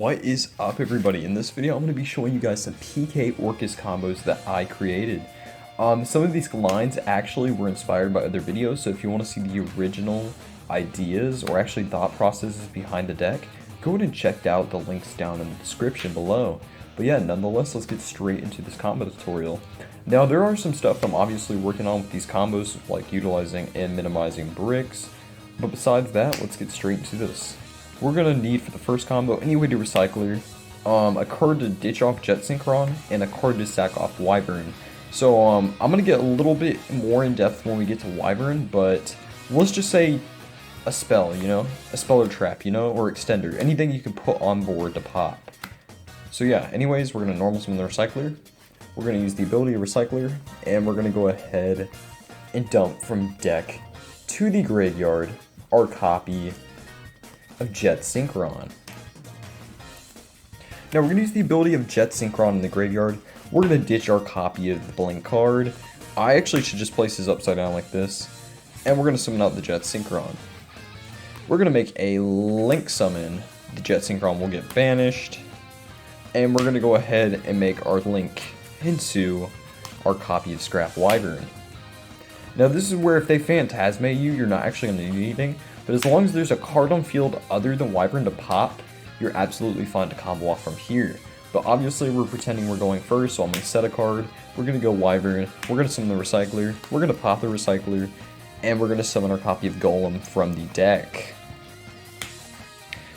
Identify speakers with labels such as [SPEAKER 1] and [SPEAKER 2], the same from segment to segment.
[SPEAKER 1] What is up, everybody? In this video, I'm going to be showing you guys some PK Orcust combos that I created. Some of these lines actually were inspired by other videos, so if you want to see the original ideas or actually thought processes behind the deck, go ahead and check out the links down in the description below. But yeah, nonetheless, let's get straight into this combo tutorial. Now, there are some stuff I'm obviously working on with these combos, like utilizing and minimizing bricks, but besides that, let's get straight into this. We're going to need for the first combo, anyway to Recycler, a card to ditch off Jet Synchron, and a card to sack off Wyvern. So I'm going to get a little bit more in depth when we get to Wyvern, but let's just say a spell, you know? A spell or trap, you know? Or extender. Anything you can put on board to pop. So yeah, anyways, we're going to normal summon the Recycler. We're going to use the ability of Recycler, and we're going to go ahead and dump from deck to the graveyard our copy of Jet Synchron. Now we're going to use the ability of Jet Synchron in the graveyard. We're going to ditch our copy of the Blink card. I actually should just place this upside down like this. And we're going to summon out the Jet Synchron. We're going to make a Link summon. The Jet Synchron will get banished. And we're going to go ahead and make our Link into our copy of Scrap Wyvern. Now this is where if they Phantasmate you, you're not actually going to need anything. But as long as there's a card on field other than Wyvern to pop, you're absolutely fine to combo off from here. But obviously we're pretending we're going first, so I'm going to set a card. We're going to go Wyvern, we're going to summon the Recycler, we're going to pop the Recycler, and we're going to summon our copy of Golem from the deck.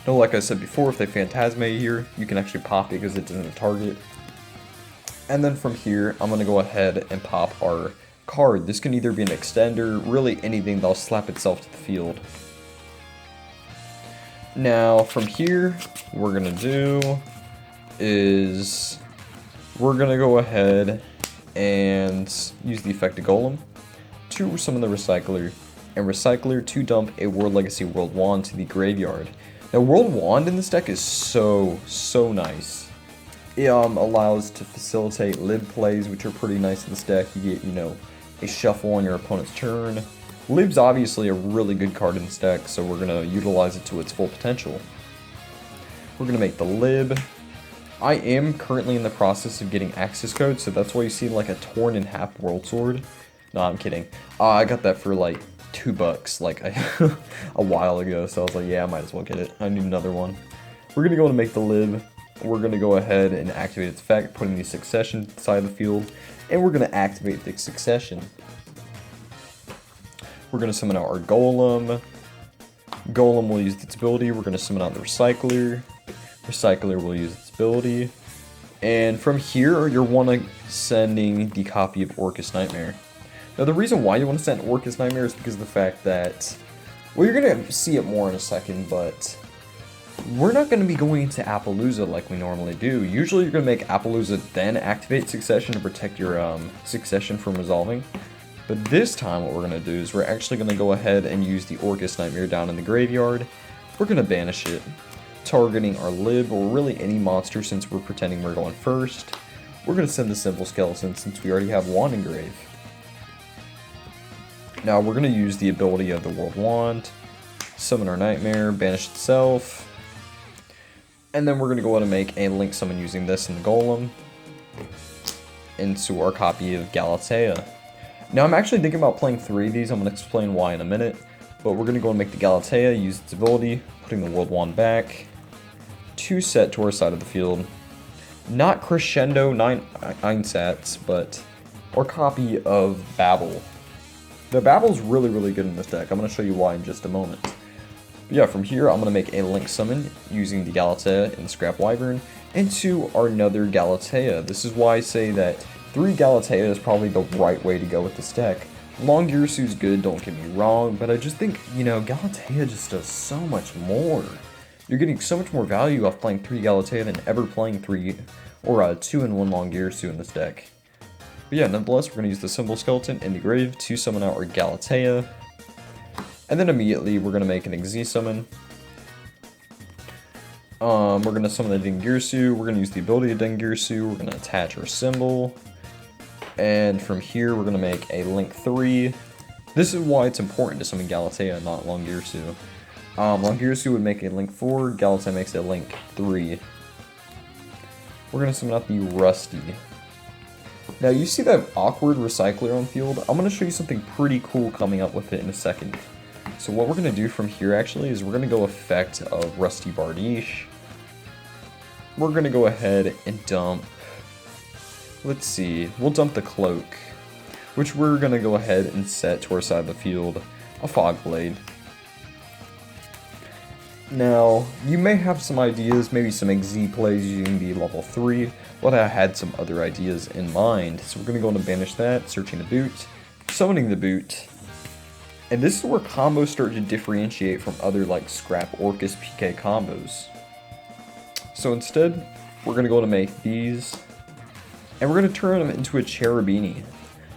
[SPEAKER 1] Now like I said before, if they Phantasmate here, you can actually pop it because it isn't a target. And then from here, I'm going to go ahead and pop our card. This can either be an extender, really anything that'll slap itself to the field. Now, from here, what we're going to do is we're going to go ahead and use the effect of Golem to summon the Recycler, and Recycler to dump a World Legacy World Wand to the graveyard. Now, World Wand in this deck is so nice. It allows to facilitate lib plays, which are pretty nice in this deck. You get, you know, a shuffle on your opponent's turn. Lib's obviously a really good card in this deck, so we're going to utilize it to its full potential. We're going to make the Lib. I am currently in the process of getting access code, so that's why you see like a torn in half World Sword. No, I'm kidding. I got that for like $2 like a while ago, so I was like, yeah, I might as well get it. I need another one. We're going to go and make the Lib. We're going to go ahead and activate its effect, putting the Succession side of the field, and we're going to activate the Succession. We're going to summon out our Golem. Golem will use its ability. We're going to summon out the Recycler. Recycler will use its ability. And from here, you're want to sending the copy of Orcust Nightmare. Now, the reason why you want to send Orcust Nightmare is because of the fact that, well, you're going to see it more in a second, but we're not going to be going to Appaloosa like we normally do. Usually, you're going to make Appaloosa, then activate Succession to protect your Succession from resolving. But this time what we're going to do is we're actually going to go ahead and use the Orcust Nightmare down in the graveyard. We're going to banish it, targeting our Lib, or really any monster since we're pretending we're going first. We're going to send the Simple Skeleton since we already have Wand Engrave. Now we're going to use the ability of the World Wand, summon our Nightmare, banish itself, and then we're going to go ahead and make a Link summon using this and the Golem into our copy of Galatea. Now, I'm actually thinking about playing 3 of these. I'm going to explain why in a minute. But we're going to go and make the Galatea, use its ability, putting the World Wand back, to set to our side of the field. Not Crescendo 9 sats, but our copy of Babel. The Babel's really good in this deck. I'm going to show you why in just a moment. But yeah, from here, I'm going to make a Link summon using the Galatea and Scrap Wyvern into our another Galatea. This is why I say that 3 Galatea is probably the right way to go with this deck. Long Girisu's good, don't get me wrong, but I just think, you know, Galatea just does so much more. You're getting so much more value off playing 3 Galatea than ever playing 3 or 2 and 1 Long Girisu in this deck. But yeah, nonetheless, we're going to use the Simple Skeleton in the grave to summon out our Galatea. And then immediately, we're going to make an Xyz summon. We're going to summon the Dengirsu. We're going to use the ability of Dengirsu. We're going to attach our symbol. And from here, we're going to make a Link 3. This is why it's important to summon Galatea, not Long Girisu. Long Girisu would make a Link 4, Galatea makes a Link 3. we're going to summon out the Rusty. Now you see that awkward recycler on field? I'm going to show you something pretty cool coming up with it in a second. So what we're going to do from here actually is we're going to go effect of Rusty Bardiche. We're going to go ahead and dump, let's see, we'll dump the Cloak, which we're going to go ahead and set to our side of the field, a Fog Blade. Now, you may have some ideas, maybe some XZ plays using the level 3, but I had some other ideas in mind. So we're going to go into banish that, searching the boot, summoning the boot, and this is where combos start to differentiate from other like scrap Orcust PK combos. So instead, we're going to go to make these, and we're going to turn them into a Cherubini.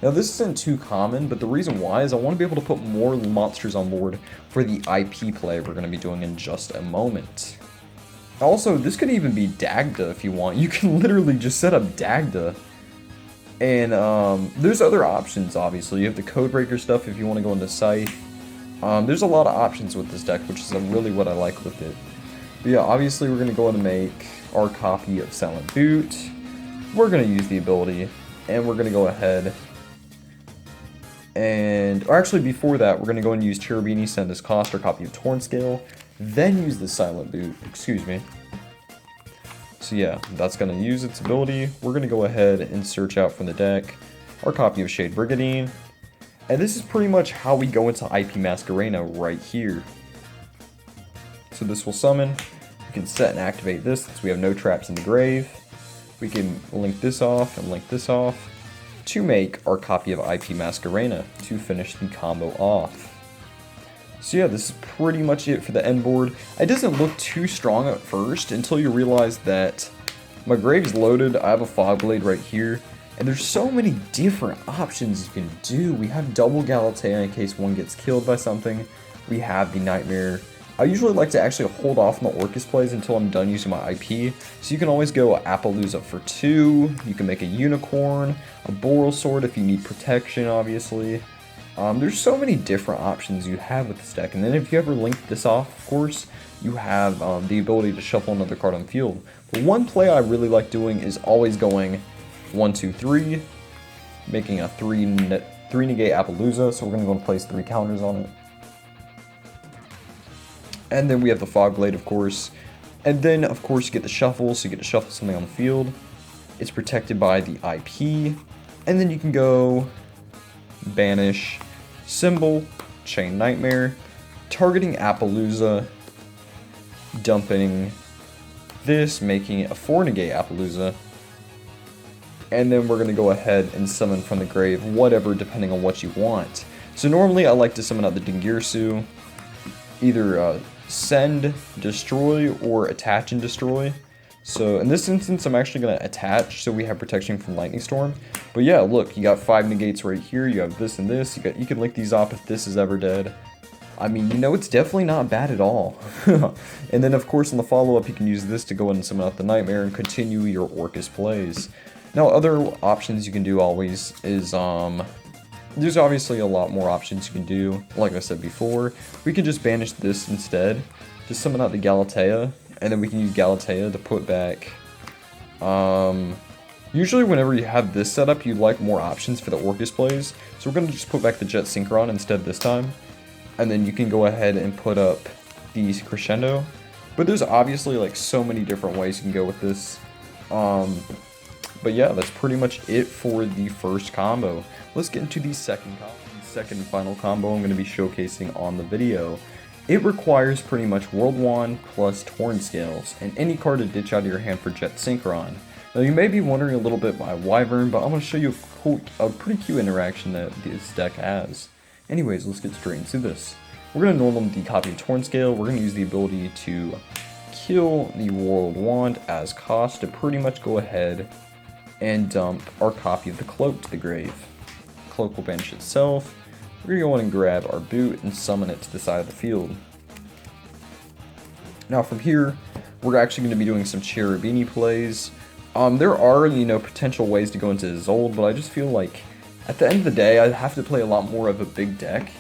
[SPEAKER 1] Now this isn't too common, but the reason why is I want to be able to put more monsters on board for the IP play we're going to be doing in just a moment. Also, this could even be Dagda if you want. You can literally just set up Dagda. And there's other options, obviously. You have the Codebreaker stuff if you want to go into Scythe. There's a lot of options with this deck, which is really what I like with it. But yeah, obviously we're going to go ahead and make our copy of Silent Boot. We're going to use the ability, and we're going to go ahead and, or actually before that, we're going to go and use Cherubini, send this cost, our copy of Torn Scale, then use the Silent Boot, excuse me. So yeah, that's going to use its ability. We're going to go ahead and search out from the deck our copy of Shade Brigadine. And this is pretty much how we go into IP Masquerena right here. So this will summon. We can set and activate this since we have no traps in the grave. We can link this off and link this off to make our copy of IP Masquerena to finish the combo off. So yeah, this is pretty much it for the end board. It doesn't look too strong at first until you realize that my grave's loaded, I have a Fog Blade right here, and there's so many different options you can do. We have double Galatea in case one gets killed by something. We have the Nightmare. I usually like to actually hold off on the Orcust plays until I'm done using my IP. So you can always go Appaloosa for 2, you can make a Unicorn, a Boral Sword if you need protection, obviously. There's so many different options you have with this deck, and then if you ever link this off, of course, you have the ability to shuffle another card on the field. But one play I really like doing is always going 1, 2, 3, making a 3 negate Appaloosa, so we're going to go and place 3 counters on it. And then we have the Fog Blade, of course. And then, of course, you get the shuffle, so you get to shuffle something on the field. It's protected by the IP. And then you can go banish, symbol, chain Nightmare, targeting Appaloosa, dumping this, making it a 4 negate Appaloosa. And then we're going to go ahead and summon from the grave whatever, depending on what you want. So normally I like to summon out the Dingirsu, either send, destroy, or attach and destroy. So in this instance, I'm actually going to attach, so we have protection from Lightning Storm. But yeah, look, you got 5 negates right here, you have this and this, you can link these off if this is ever dead. I mean, you know, it's definitely not bad at all. And then of course, in the follow-up, you can use this to go ahead and summon out the Nightmare and continue your Orcust plays. Now, other options you can do always is, there's obviously a lot more options you can do. Like I said before, we can just banish this instead. Just summon out the Galatea, and then we can use Galatea to put back... usually whenever you have this setup, you'd like more options for the Orcust plays. So we're going to just put back the Jet Synchron instead this time. And then you can go ahead and put up the Crescendo. But there's obviously like so many different ways you can go with this. But yeah, that's pretty much it for the first combo. Let's get into the second combo. The second and final combo I'm going to be showcasing on the video. It requires pretty much World Wand plus Torn Scales, and any card to ditch out of your hand for Jet Synchron. Now you may be wondering a little bit by Wyvern, but I'm going to show you a pretty cute interaction that this deck has. Anyways, let's get straight into this. We're going to normal the copy of Torn Scale. We're going to use the ability to kill the World Wand as cost to pretty much go ahead and dump our copy of the Cloak to the grave. Cloak will banish itself. We're going to go in and grab our boot and summon it to the side of the field. Now from here, we're actually going to be doing some Cherubini plays. There are, potential ways to go into Zold, but I just feel like at the end of the day, I have to play a lot more of a big deck.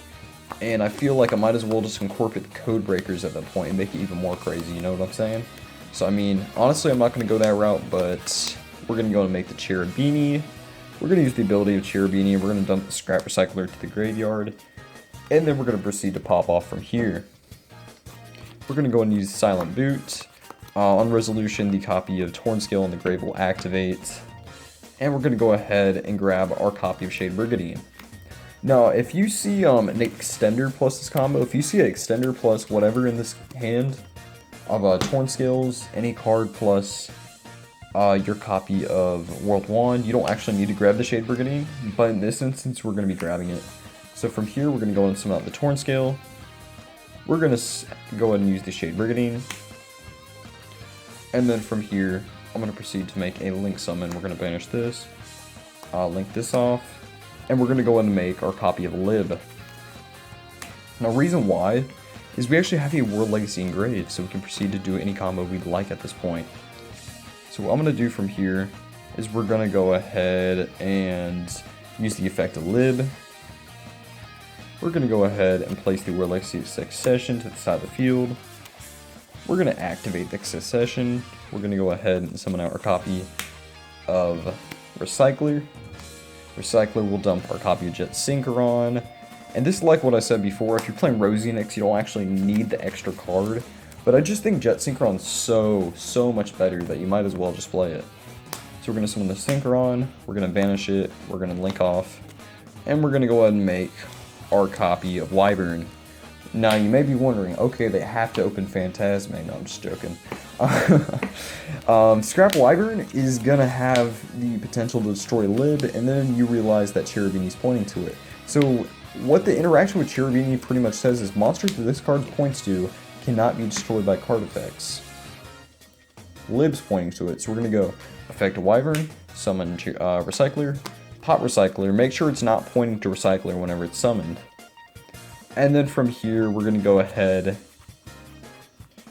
[SPEAKER 1] And I feel like I might as well just incorporate the Codebreakers at that point and make it even more crazy, you know what I'm saying? So I mean, honestly, I'm not going to go that route, but we're going to go and make the Cherubini. We're going to use the ability of Cherubini, and we're going to dump the Scrap Recycler to the graveyard. And then we're going to proceed to pop off from here. We're going to go and use Silent Boot. On resolution, the copy of Tornscale in the grave will activate. And we're going to go ahead and grab our copy of Shade Brigandine. Now, if you see an extender plus this combo, if you see an extender plus whatever in this hand of Tornscales, any card plus your copy of World Wand, you don't actually need to grab the Shade Brigandine, but in this instance, we're going to be grabbing it. So from here, we're going to go and summon out the Tornscale. We're going to go ahead and use the Shade Brigandine. And then from here, I'm going to proceed to make a Link Summon. We're going to banish this, link this off, and we're going to go ahead and make our copy of Lib. Now, reason why is we actually have a World Legacy engraved, so we can proceed to do any combo we'd like at this point. So what I'm going to do from here is we're going to go ahead and use the effect of Lib. We're going to go ahead and place the World Legacy Succession to the side of the field. We're going to activate the Succession. We're going to go ahead and summon out our copy of Recycler. Recycler will dump our copy of Jet Synchron. And this is like what I said before, if you're playing Rosinix, you don't actually need the extra card. But I just think Jet Synchron's so much better that you might as well just play it. So we're going to summon the Synchron, we're going to banish it, we're going to link off, and we're going to go ahead and make our copy of Wyvern. Now, you may be wondering, okay, they have to open Phantasme. No, I'm just joking. Scrap Wyvern is going to have the potential to destroy Lib, and then you realize that Cherubini's pointing to it. So, what the interaction with Cherubini pretty much says is monsters that this card points to cannot be destroyed by card effects. Lib's pointing to it, so we're going to go Effect Wyvern, summon Recycler, pop Recycler, make sure it's not pointing to Recycler whenever it's summoned. And then from here, we're going to go ahead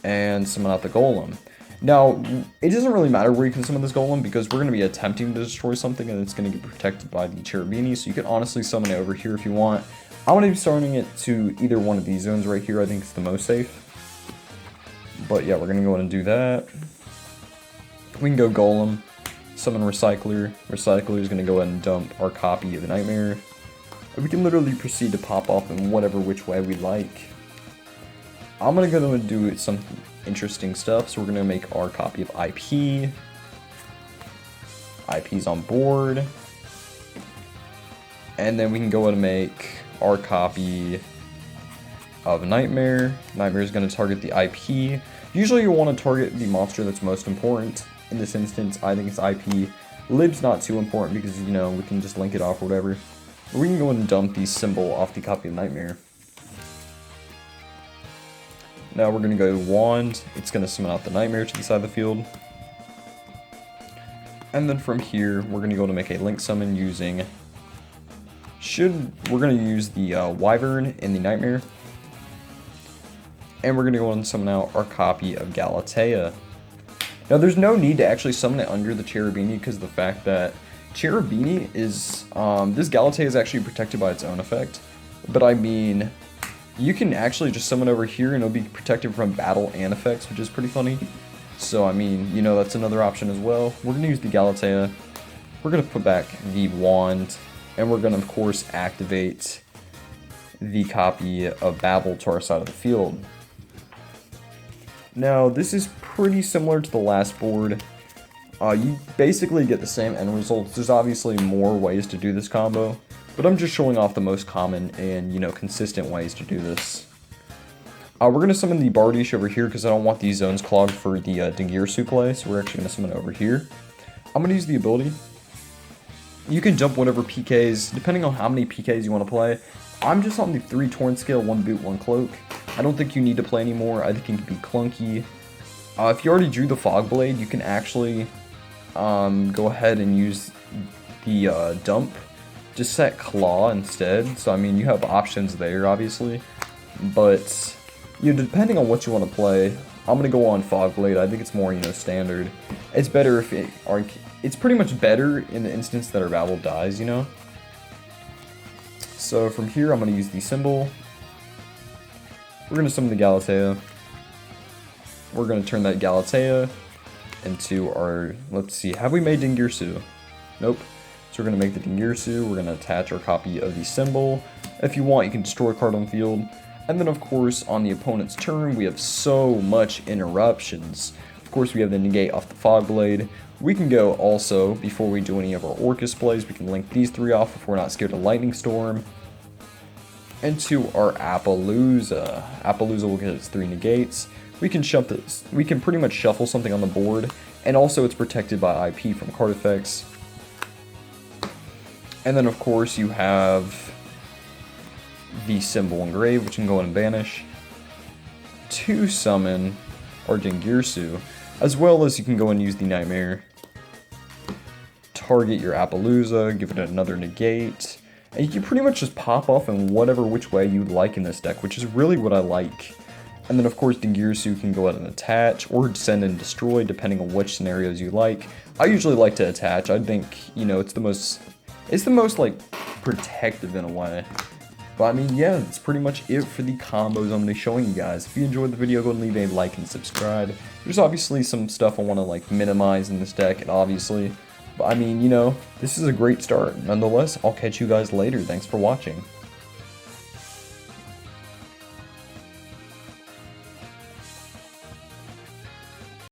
[SPEAKER 1] and summon out the Golem. Now, it doesn't really matter where you can summon this Golem, because we're going to be attempting to destroy something, and it's going to get protected by the Cherubini, so you can honestly summon it over here if you want. I'm going to be starting it to either one of these zones right here. I think it's the most safe. But yeah, we're going to go ahead and do that. We can go Golem, summon Recycler. Recycler is going to go ahead and dump our copy of the Nightmare. We can literally proceed to pop off in whatever which way we like. I'm going to go and do some interesting stuff, so we're going to make our copy of IP. IP's on board. And then we can go ahead and make our copy of Nightmare. Nightmare is going to target the IP. Usually you want to target the monster that's most important. In this instance, I think it's IP. Lib's not too important because, you know, we can just link it off or whatever. We can go ahead and dump the symbol off the copy of Nightmare. Now we're going to go to Wand. It's going to summon out the Nightmare to the side of the field. And then from here, we're going to go to make a Link Summon using... We're going to use the Wyvern in the Nightmare. And we're going to go and summon out our copy of Galatea. Now there's no need to actually summon it under the Cherubini because of the fact that Cherubini is, this Galatea is actually protected by its own effect. But I mean, you can actually just summon over here and it'll be protected from battle and effects, which is pretty funny. So I mean, you know, that's another option as well. We're going to use the Galatea. We're going to put back the Wand. And we're going to, of course, activate the copy of Babel to our side of the field. Now, this is pretty similar to the last board. You basically get the same end results. There's obviously more ways to do this combo, but I'm just showing off the most common and, you know, consistent ways to do this. We're going to summon the Bardiche over here because I don't want these zones clogged for the Dingir play, so we're actually going to summon it over here. I'm going to use the ability. You can jump whatever PKs, depending on how many PKs you want to play. I'm just on the 3 Tornscale, 1 Boot, 1 Cloak. I don't think you need to play anymore. I think it can be clunky. If you already drew the Fog Blade, you can actually go ahead and use the dump. Just set Claw instead. So, I mean, you have options there, obviously. But, you know, depending on what you want to play, I'm going to go on Fog Blade. I think it's more, you know, standard. It's better if it... It's pretty much better in the instance that our Babel dies, you know? So from here, I'm going to use the symbol. We're going to summon the Galatea. we're going to turn that Galatea into our, let's see, have we made Dingirsu? Nope. So we're going to make the Dingirsu, we're going to attach our copy of the symbol. If you want, you can destroy a card on field. And then of course, on the opponent's turn, we have so much interruptions. Of course, we have the negate off the Fog Blade. We can go also, before we do any of our Orcust plays, we can link these 3 off if we're not scared of Lightning Storm. Into our Appaloosa. Appaloosa will get its 3 negates. We can pretty much shuffle something on the board, and also it's protected by IP from card effects. And then of course you have the symbol engrave, which can go in and banish to summon our Dingirsu, as well as you can go and use the Nightmare. Target your Appaloosa, give it another negate, and you can pretty much just pop off in whatever which way you like in this deck, which is really what I like. And then of course Dingirsu can go out and attach, or send and destroy, depending on which scenarios you like. I usually like to attach. I think, you know, it's the most like protective in a way. But I mean, yeah, that's pretty much it for the combos I'm going to be showing you guys. If you enjoyed the video, go and leave a like and subscribe. There's obviously some stuff I want to like minimize in this deck, and obviously, but I mean, you know, this is a great start. Nonetheless, I'll catch you guys later. Thanks for watching.